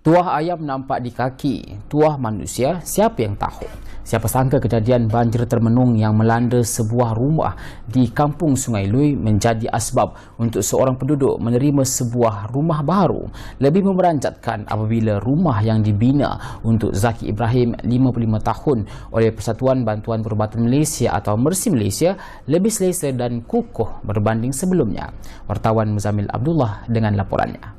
Tuah ayam nampak di kaki, tuah manusia siapa yang tahu? Siapa sangka kejadian banjir termenung yang melanda sebuah rumah di kampung Sungai Lui menjadi asbab untuk seorang penduduk menerima sebuah rumah baru. Lebih memeranjatkan apabila rumah yang dibina untuk Zaki Ibrahim 55 tahun oleh Persatuan Bantuan Perubatan Malaysia atau Mercy Malaysia lebih selesa dan kukuh berbanding sebelumnya. Wartawan Muzamil Abdullah dengan laporannya.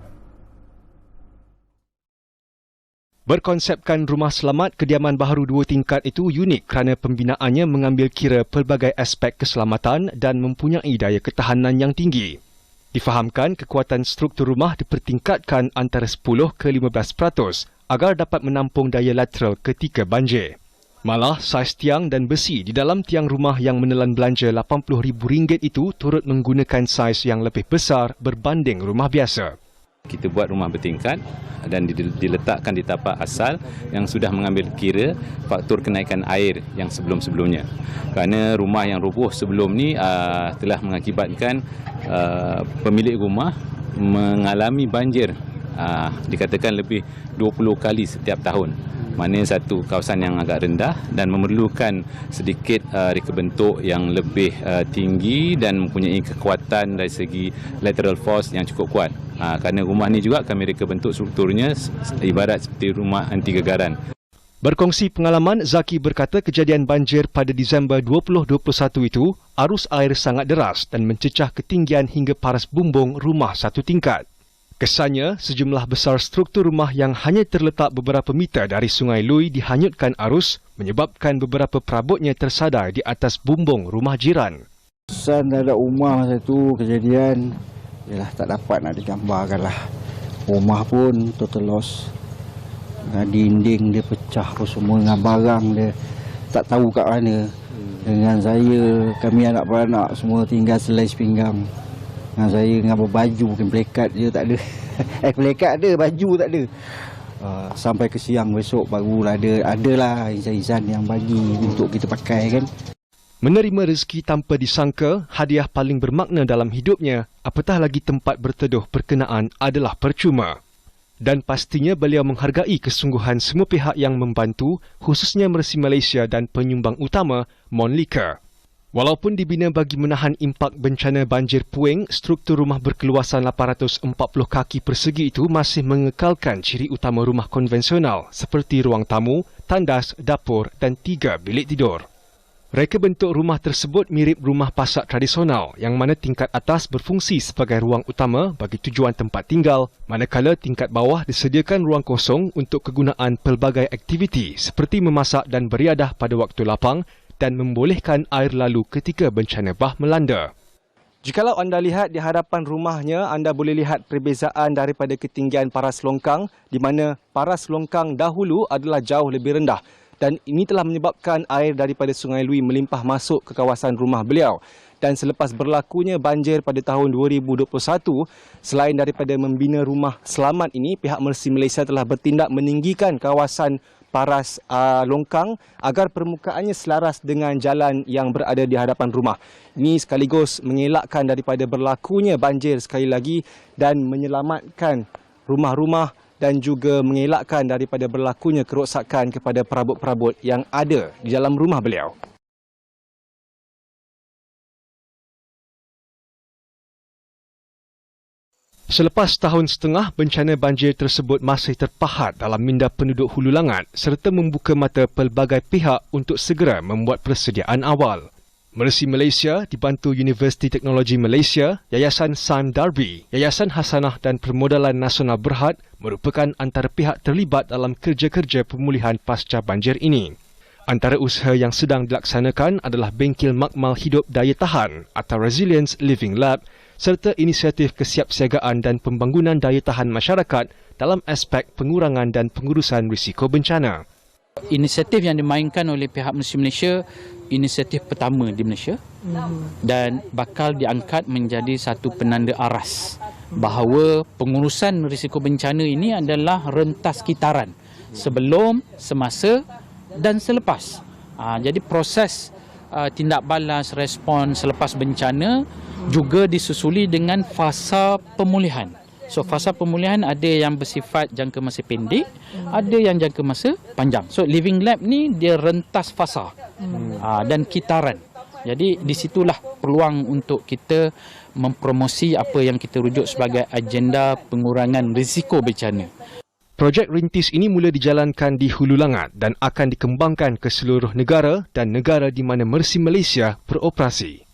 Berkonsepkan rumah selamat kediaman baharu 2 tingkat itu unik kerana pembinaannya mengambil kira pelbagai aspek keselamatan dan mempunyai daya ketahanan yang tinggi. Difahamkan kekuatan struktur rumah dipertingkatkan antara 10 ke 15% agar dapat menampung daya lateral ketika banjir. Malah, saiz tiang dan besi di dalam tiang rumah yang menelan belanja RM80,000 itu turut menggunakan saiz yang lebih besar berbanding rumah biasa. Kita buat rumah bertingkat dan diletakkan di tapak asal yang sudah mengambil kira faktor kenaikan air yang sebelum-sebelumnya. Kerana rumah yang roboh sebelum ni telah mengakibatkan pemilik rumah mengalami banjir dikatakan lebih 20 kali setiap tahun. Mana satu kawasan yang agak rendah dan memerlukan sedikit reka bentuk yang lebih tinggi dan mempunyai kekuatan dari segi lateral force yang cukup kuat. Kerana rumah ni juga kami reka bentuk strukturnya ibarat seperti rumah anti gegaran. Berkongsi pengalaman, Zaki berkata kejadian banjir pada Disember 2021 itu, arus air sangat deras dan mencecah ketinggian hingga paras bumbung rumah satu tingkat. Kesannya, sejumlah besar struktur rumah yang hanya terletak beberapa meter dari Sungai Lui dihanyutkan arus menyebabkan beberapa perabotnya tersadai di atas bumbung rumah jiran. Kesan ada rumah masa itu kejadian, yalah, tak dapat nak digambarkan lah. Rumah pun total loss. Dinding dia pecah pun semua dengan barang dia tak tahu kat mana. Dengan saya, kami anak-anak semua tinggal selai sepinggang. Dengan saya dengan berbaju, mungkin plekat je tak ada. Plekat ada, baju tak ada. Sampai ke siang besok barulah adalah insan-insan yang bagi untuk kita pakai kan. Menerima rezeki tanpa disangka, hadiah paling bermakna dalam hidupnya, apatah lagi tempat berteduh berkenaan adalah percuma. Dan pastinya beliau menghargai kesungguhan semua pihak yang membantu, khususnya Mercy Malaysia dan penyumbang utama, Monlika. Walaupun dibina bagi menahan impak bencana banjir puing, struktur rumah berkeluasan 840 kaki persegi itu masih mengekalkan ciri utama rumah konvensional seperti ruang tamu, tandas, dapur dan 3 bilik tidur. Reka bentuk rumah tersebut mirip rumah pasak tradisional yang mana tingkat atas berfungsi sebagai ruang utama bagi tujuan tempat tinggal, manakala tingkat bawah disediakan ruang kosong untuk kegunaan pelbagai aktiviti seperti memasak dan beriadah pada waktu lapang dan membolehkan air lalu ketika bencana bah melanda. Jikalau anda lihat di hadapan rumahnya, anda boleh lihat perbezaan daripada ketinggian paras longkang di mana paras longkang dahulu adalah jauh lebih rendah. Dan ini telah menyebabkan air daripada Sungai Lui melimpah masuk ke kawasan rumah beliau. Dan selepas berlakunya banjir pada tahun 2021, selain daripada membina rumah selamat ini, pihak Mercy Malaysia telah bertindak meninggikan kawasan paras longkang agar permukaannya selaras dengan jalan yang berada di hadapan rumah. Ini sekaligus mengelakkan daripada berlakunya banjir sekali lagi dan menyelamatkan rumah-rumah dan juga mengelakkan daripada berlakunya kerosakan kepada perabot-perabot yang ada di dalam rumah beliau. Selepas tahun setengah, bencana banjir tersebut masih terpahat dalam minda penduduk Hulu Langat serta membuka mata pelbagai pihak untuk segera membuat persediaan awal. Mercy Malaysia dibantu Universiti Teknologi Malaysia, Yayasan Sam Darby, Yayasan Hasanah dan Permodalan Nasional Berhad merupakan antara pihak terlibat dalam kerja-kerja pemulihan pasca banjir ini. Antara usaha yang sedang dilaksanakan adalah Bengkel Makmal Hidup Daya Tahan atau Resilience Living Lab serta inisiatif kesiapsiagaan dan pembangunan daya tahan masyarakat dalam aspek pengurangan dan pengurusan risiko bencana. Inisiatif yang dimainkan oleh pihak Mercy Malaysia, inisiatif pertama di Malaysia dan bakal diangkat menjadi satu penanda aras bahawa pengurusan risiko bencana ini adalah rentas kitaran sebelum, semasa dan selepas. Jadi proses tindak balas respon selepas bencana juga disusuli dengan fasa pemulihan So fasa pemulihan ada yang bersifat jangka masa pendek, ada yang jangka masa panjang. So Living Lab ni dia rentas fasa dan kitaran. Jadi di situlah peluang untuk kita mempromosi apa yang kita rujuk sebagai agenda pengurangan risiko bencana. Projek rintis ini mula dijalankan di Hulu Langat dan akan dikembangkan ke seluruh negara dan negara di mana Mercy Malaysia beroperasi.